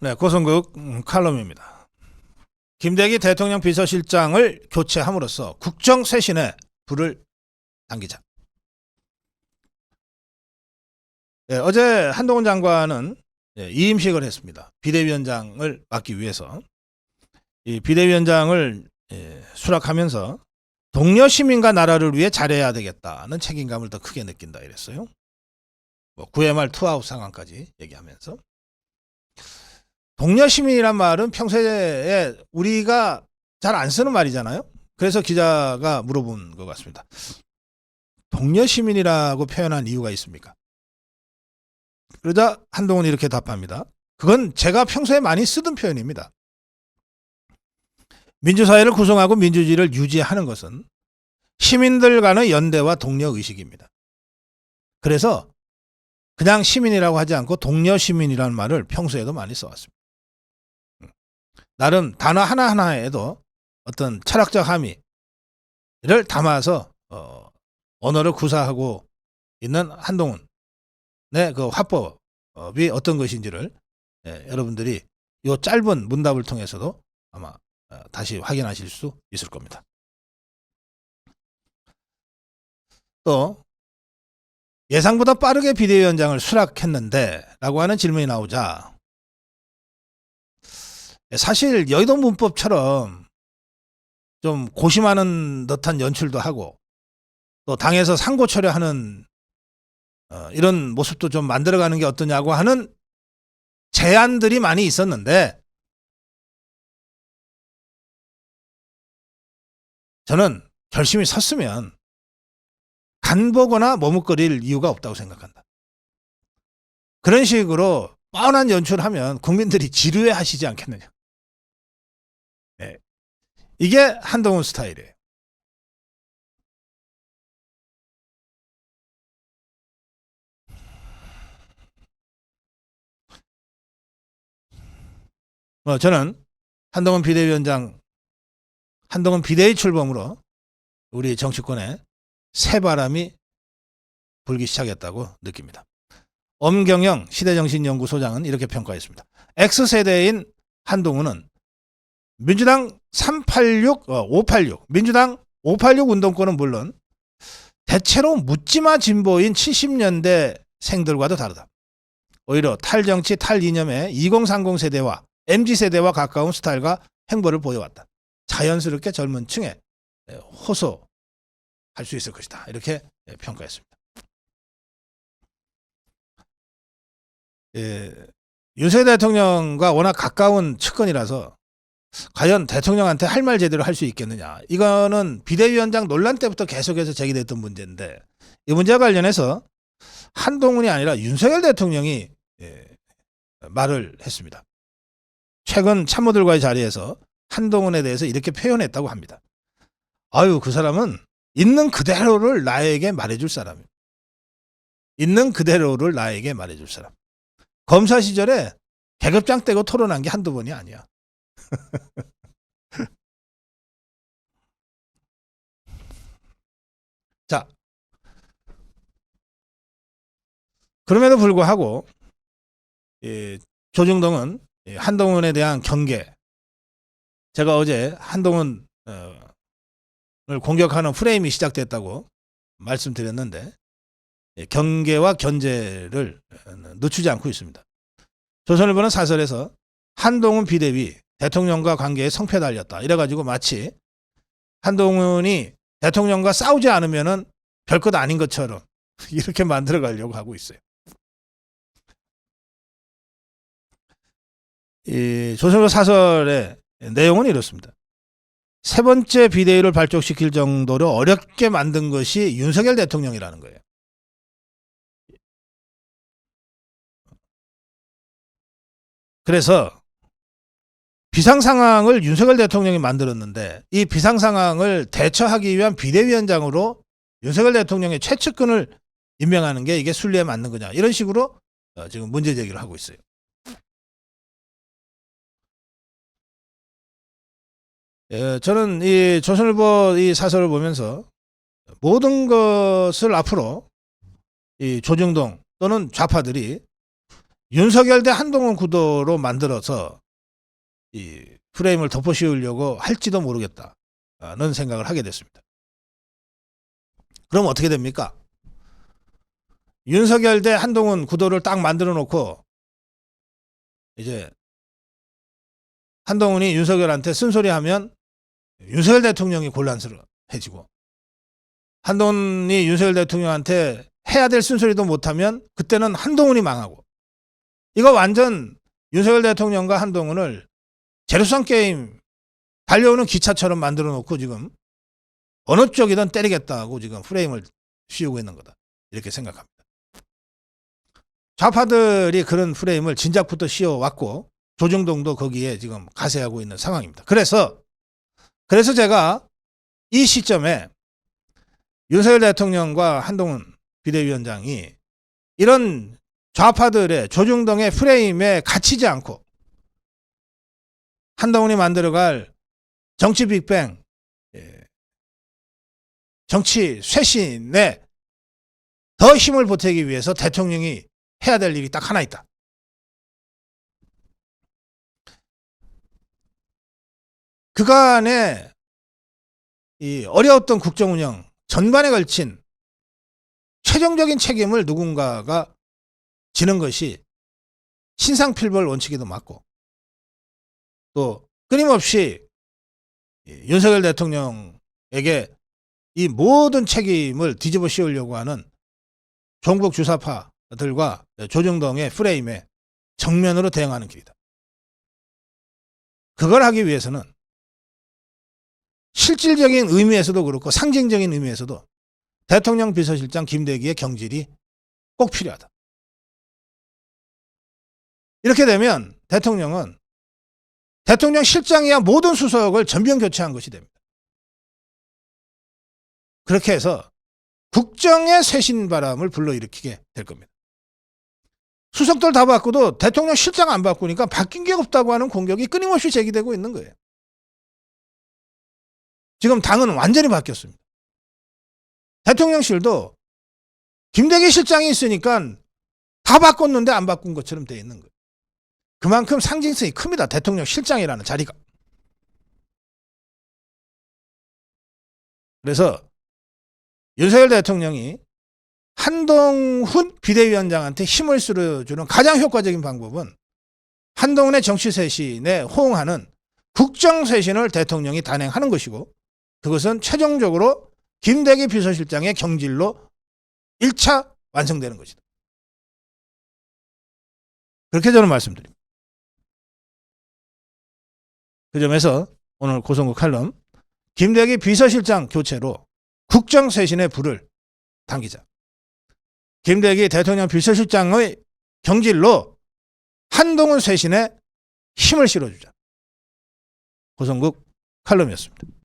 네, 고성국 칼럼입니다. 김대기 대통령 비서실장을 교체함으로써 국정 쇄신에 불을 당기자. 네, 어제 한동훈 장관은 이임식을 했습니다. 비대위원장을 맡기 위해서. 이 비대위원장을 수락하면서 동료 시민과 나라를 위해 잘해야 되겠다는 책임감을 더 크게 느낀다 이랬어요. 9회 말 투아웃 상황까지 얘기하면서. 동료 시민이란 말은 평소에 우리가 잘 안 쓰는 말이잖아요. 그래서 기자가 물어본 것 같습니다. 동료 시민이라고 표현한 이유가 있습니까? 그러자 한동훈이 이렇게 답합니다. 그건 제가 평소에 많이 쓰던 표현입니다. 민주사회를 구성하고 민주주의를 유지하는 것은 시민들 간의 연대와 동료의식입니다. 그래서 그냥 시민이라고 하지 않고 동료 시민이라는 말을 평소에도 많이 써왔습니다. 나름 단어 하나하나에도 어떤 철학적 함의를 담아서 언어를 구사하고 있는 한동훈의 그 화법이 어떤 것인지를 여러분들이 이 짧은 문답을 통해서도 아마 다시 확인하실 수 있을 겁니다. 또 예상보다 빠르게 비대위원장을 수락했는데 라고 하는 질문이 나오자 사실 여의도 문법처럼 좀 고심하는 듯한 연출도 하고 또 당에서 상고 처리하는 이런 모습도 좀 만들어가는 게 어떠냐고 하는 제안들이 많이 있었는데 저는 결심이 섰으면 간보거나 머뭇거릴 이유가 없다고 생각한다. 그런 식으로 뻔한 연출하면 국민들이 지루해 하시지 않겠느냐. 네. 이게 한동훈 스타일이에요. 저는 한동훈 비대위원장, 한동훈 비대위 출범으로 우리 정치권에 새바람이 불기 시작했다고 느낍니다. 엄경영 시대정신연구소장은 이렇게 평가했습니다. X세대인 한동훈은 민주당 586, 민주당 586 운동권은 물론 대체로 묻지마 진보인 70년대 생들과도 다르다. 오히려 탈정치, 탈이념의 2030 세대와 MZ세대와 가까운 스타일과 행보를 보여왔다. 자연스럽게 젊은 층에 호소할 수 있을 것이다. 이렇게 평가했습니다. 윤석열 대통령과 워낙 가까운 측근이라서 과연 대통령한테 할 말 제대로 할 수 있겠느냐. 이거는 비대위원장 논란 때부터 계속해서 제기됐던 문제인데 이 문제와 관련해서 한동훈이 아니라 윤석열 대통령이 말을 했습니다. 최근 참모들과의 자리에서 한동훈에 대해서 이렇게 표현했다고 합니다. 아유, 그 사람은 있는 그대로를 나에게 말해줄 사람입니다. 있는 그대로를 나에게 말해줄 사람. 검사 시절에 계급장 떼고 토론한 게 한두 번이 아니야. 자, 그럼에도 불구하고 조중동은 한동훈에 대한 경계, 제가 어제 한동훈을 공격하는 프레임이 시작됐다고 말씀드렸는데 경계와 견제를 늦추지 않고 있습니다. 조선일보는 사설에서 한동훈 비대위 대통령과 관계에 성패 달렸다. 이래가지고 마치 한동훈이 대통령과 싸우지 않으면은 별것 아닌 것처럼 이렇게 만들어 가려고 하고 있어요. 이 조선일보 사설의 내용은 이렇습니다. 세 번째 비대위를 발족시킬 정도로 어렵게 만든 것이 윤석열 대통령이라는 거예요. 그래서 비상상황을 윤석열 대통령이 만들었는데 이 비상상황을 대처하기 위한 비대위원장으로 윤석열 대통령의 최측근을 임명하는 게 이게 순리에 맞는 거냐. 이런 식으로 지금 문제 제기를 하고 있어요. 저는 이 조선일보 이 사설을 보면서 모든 것을 앞으로 이 조중동 또는 좌파들이 윤석열 대 한동훈 구도로 만들어서 이 프레임을 덮어씌우려고 할지도 모르겠다는 생각을 하게 됐습니다. 그럼 어떻게 됩니까? 윤석열 대 한동훈 구도를 딱 만들어 놓고 이제 한동훈이 윤석열한테 쓴소리하면 윤석열 대통령이 곤란스러워해지고, 한동훈이 윤석열 대통령한테 해야 될 쓴소리도 못하면 그때는 한동훈이 망하고, 이거 완전 윤석열 대통령과 한동훈을 제로섬 게임 달려오는 기차처럼 만들어 놓고 지금 어느 쪽이든 때리겠다고 지금 프레임을 씌우고 있는 거다, 이렇게 생각합니다. 좌파들이 그런 프레임을 진작부터 씌워왔고 조중동도 거기에 지금 가세하고 있는 상황입니다. 그래서 제가 이 시점에 윤석열 대통령과 한동훈 비대위원장이 이런 좌파들의 조중동의 프레임에 갇히지 않고 한동훈이 만들어갈 정치 빅뱅, 정치 쇄신에 더 힘을 보태기 위해서 대통령이 해야 될 일이 딱 하나 있다. 그간의 이 어려웠던 국정 운영 전반에 걸친 최종적인 책임을 누군가가 지는 것이 신상필벌 원칙에도 맞고, 또 끊임없이 윤석열 대통령에게 이 모든 책임을 뒤집어 씌우려고 하는 종북 주사파들과 조중동의 프레임에 정면으로 대응하는 길이다. 그걸 하기 위해서는 실질적인 의미에서도 그렇고 상징적인 의미에서도 대통령 비서실장 김대기의 경질이 꼭 필요하다. 이렇게 되면 대통령은 대통령 실장이야 모든 수석을 전면 교체한 것이 됩니다. 그렇게 해서 국정의 쇄신 바람을 불러일으키게 될 겁니다. 수석들 다 바꾸도 대통령 실장 안 바꾸니까 바뀐 게 없다고 하는 공격이 끊임없이 제기되고 있는 거예요. 지금 당은 완전히 바뀌었습니다. 대통령실도 김대기 실장이 있으니까 다 바꿨는데 안 바꾼 것처럼 돼 있는 거예요. 그만큼 상징성이 큽니다. 대통령 실장이라는 자리가. 그래서 윤석열 대통령이 한동훈 비대위원장한테 힘을 실어주는 가장 효과적인 방법은 한동훈의 정치 쇄신에 호응하는 국정 쇄신을 대통령이 단행하는 것이고, 그것은 최종적으로 김대기 비서실장의 경질로 1차 완성되는 것이다. 그렇게 저는 말씀드립니다. 그 점에서 오늘 고성국 칼럼, 김대기 비서실장 교체로 국정 쇄신의 불을 당기자. 김대기 대통령 비서실장의 경질로 한동훈 쇄신에 힘을 실어주자. 고성국 칼럼이었습니다.